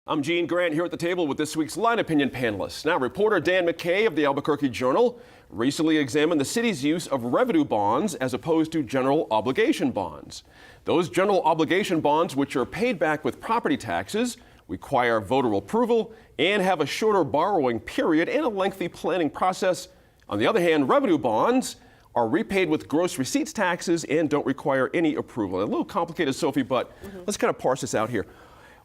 I'm Gene Grant here at the table with this week's Line Opinion panelists. Now, reporter Dan McKay of the Albuquerque Journal recently examined the city's use of revenue bonds as opposed to general obligation bonds. Those general obligation bonds, which are paid back with property taxes, require voter approval and have a shorter borrowing period and a lengthy planning process. On the other hand, revenue bonds are repaid with gross receipts taxes and don't require any approval. A little complicated, Sophie, but let's kind of parse this out here.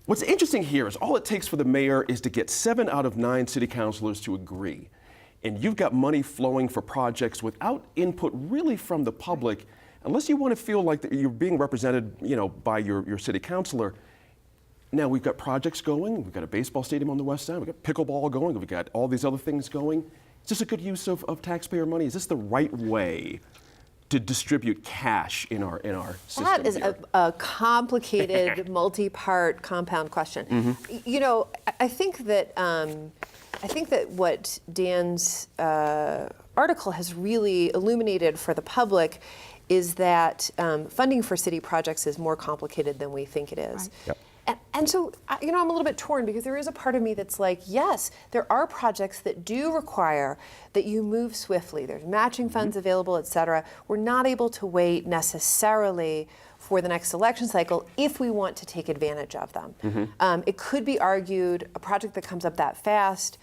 What's interesting here is all it takes for the mayor is to get 7 out of 9 city councilors to agree. And you've got money flowing for projects without input really from the public, unless you want to feel like that you're being represented, by your city councilor. Now we've got projects going. We've got a baseball stadium on the west side. We've got pickleball going. We've got all these other things going. Is this a good use of taxpayer money? Is this the right way to distribute cash in our system? That is here? a complicated, multi-part, compound question. I think that what Dan's article has really illuminated for the public is that funding for city projects is more complicated than we think it is. Right. Yep. And so, I'm a little bit torn because there is a part of me that's like, yes, there are projects that do require that you move swiftly. There's matching funds available, et cetera. We're not able to wait necessarily for the next election cycle if we want to take advantage of them. It could be argued a project that comes up that fast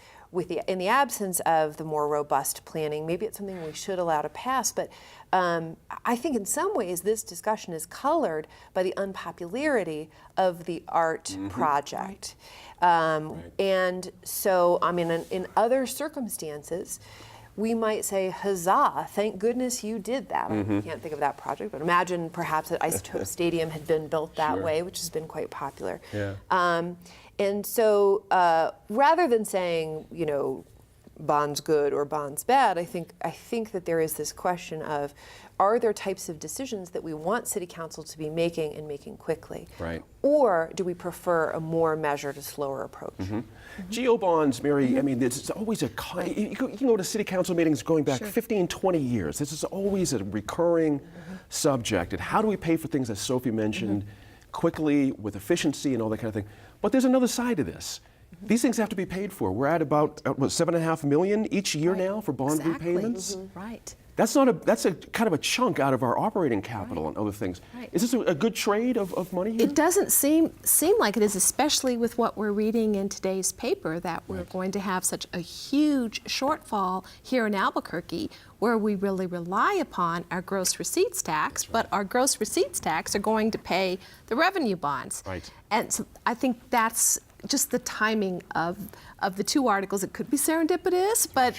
in the absence of the more robust planning, maybe it's something we should allow to pass, but I think in some ways this discussion is colored by the unpopularity of the art project. And so, in other circumstances, we might say, huzzah, thank goodness you did that. I can't think of that project, but imagine perhaps that Isotope Stadium had been built that way, which has been quite popular. Yeah. And so rather than saying, bonds good or bonds bad, I think that there is this question of, are there types of decisions that we want city council to be making and making quickly? Right. Or do we prefer a more measured, a slower approach? Geo bonds, Mary, it's always you can go to city council meetings going back 15, 20 years. This is always a recurring subject. And how do we pay for things, as Sophie mentioned, quickly, with efficiency and all that kind of thing? But there's another side to this. These things have to be paid for. We're at about $7.5 million each year now for bond repayments. Right. That's a kind of a chunk out of our operating capital and other things. Is this a good trade of money here? It doesn't seem like it is, especially with what we're reading in today's paper, that we're going to have such a huge shortfall here in Albuquerque, where we really rely upon our gross receipts tax, but our gross receipts tax are going to pay the revenue bonds. Right. And so I think that's just the timing of the two articles. It could be serendipitous, but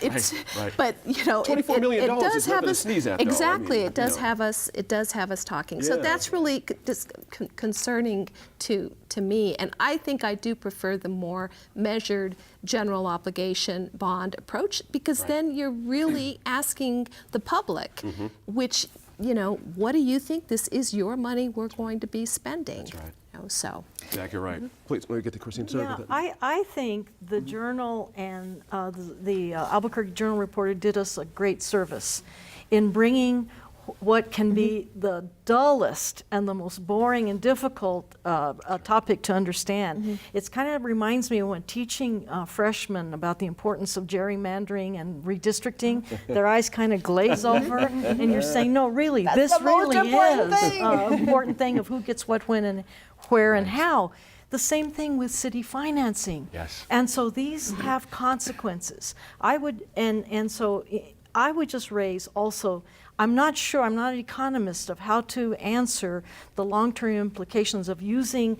but $24 million it does is have nothing to us sneeze at, though. exactly. It does have us talking. So that's really concerning to me, and I think I do prefer the more measured general obligation bond approach, because then you're really asking the public, which what do you think? This is your money we're going to be spending. That's right. So. Exactly right. Please, let me get to Christine. Sorry about that. I think the Journal and the Albuquerque Journal reporter did us a great service in bringing what can be the dullest and the most boring and difficult topic to understand. It kind of reminds me of when teaching freshmen about the importance of gerrymandering and redistricting, their eyes kind of glaze over, and you're saying, no, really, this really is an important thing of who gets what, when, and where, and how. The same thing with city financing. Yes. And so these have consequences. I would just raise also, I'm not sure, I'm not an economist, of how to answer the long-term implications of using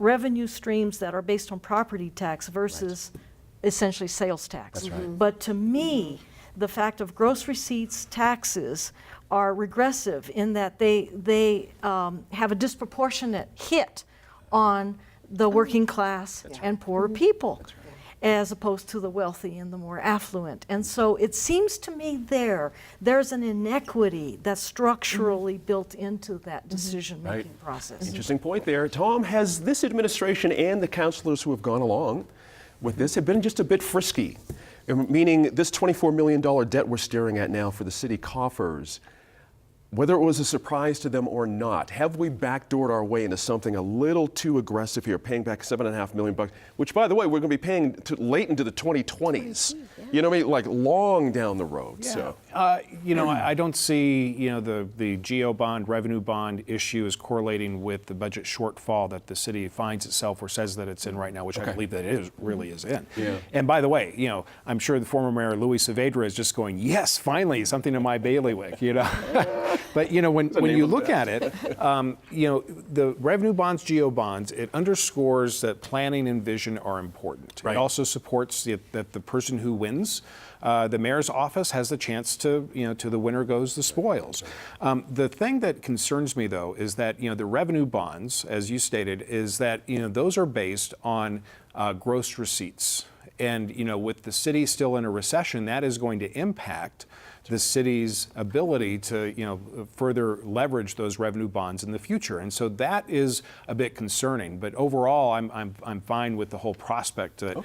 revenue streams that are based on property tax versus essentially sales tax. That's right. But to me, the fact of gross receipts taxes are regressive in that they have a disproportionate hit on the working class and poorer people, as opposed to the wealthy and the more affluent. And so it seems to me there's an inequity that's structurally built into that decision-making process. Interesting point there. Tom, has this administration and the councilors who have gone along with this have been just a bit frisky? Meaning this $24 million debt we're staring at now for the city coffers, whether it was a surprise to them or not, have we backdoored our way into something a little too aggressive here, paying back $7.5 million, which, by the way, we're going to be paying late into the 2020s. You know what I mean? Like long down the road. Yeah. So. I don't see, the GO bond, revenue bond issue is correlating with the budget shortfall that the city finds itself or says that it's in right now, which I believe that it really is in. Yeah. And by the way, I'm sure the former mayor Louis Saavedra is just going, yes, finally, something in my bailiwick, But, when you look at it, the revenue bonds, GO bonds, it underscores that planning and vision are important. Right. It also supports that the person who wins, the mayor's office has the chance to the winner goes the spoils. The thing that concerns me, though, is that, the revenue bonds, as you stated, is that, those are based on gross receipts. And, with the city still in a recession, that is going to impact the city's ability to, further leverage those revenue bonds in the future. And so that is a bit concerning. But overall, I'm fine with the whole prospect that,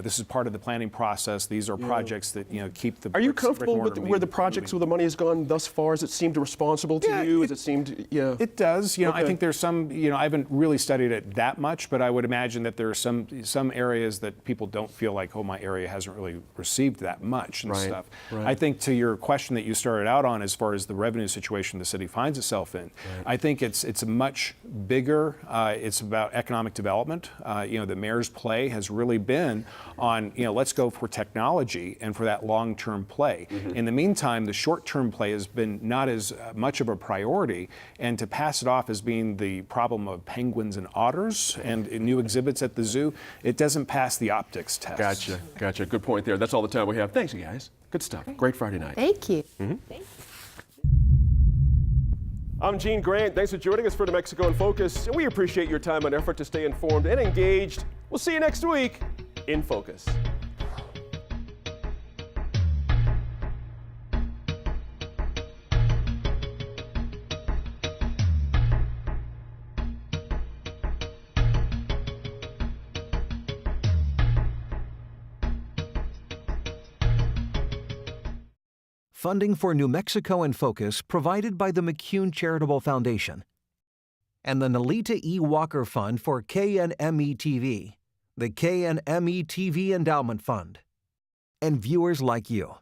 this is part of the planning process. These are projects that, keep the. Are you comfortable with where the projects, where the money has gone thus far? Has it seemed responsible to you? Has it seemed, It does. I think there's some, I haven't really studied it that much, but I would imagine that there are some areas that people don't feel like, oh, my area hasn't really received that much and stuff. Right. I think to your question that you started out on, as far as the revenue situation the city finds itself in, I think it's much bigger. It's about economic development. The mayor's play has really been on, let's go for technology and for that long-term play. In the meantime, the short-term play has been not as much of a priority, and to pass it off as being the problem of penguins and otters and new exhibits at the zoo, it doesn't pass the optics test. Gotcha. Good point there. That's all the time we have. Thanks, you guys. Good stuff. Great Friday night. Thank you. I'm Gene Grant. Thanks for joining us for New Mexico in Focus. And we appreciate your time and effort to stay informed and engaged. We'll see you next week in Focus. Funding for New Mexico in Focus provided by the McCune Charitable Foundation and the Nalita E. Walker Fund for KNME-TV, the KNME-TV Endowment Fund, and viewers like you.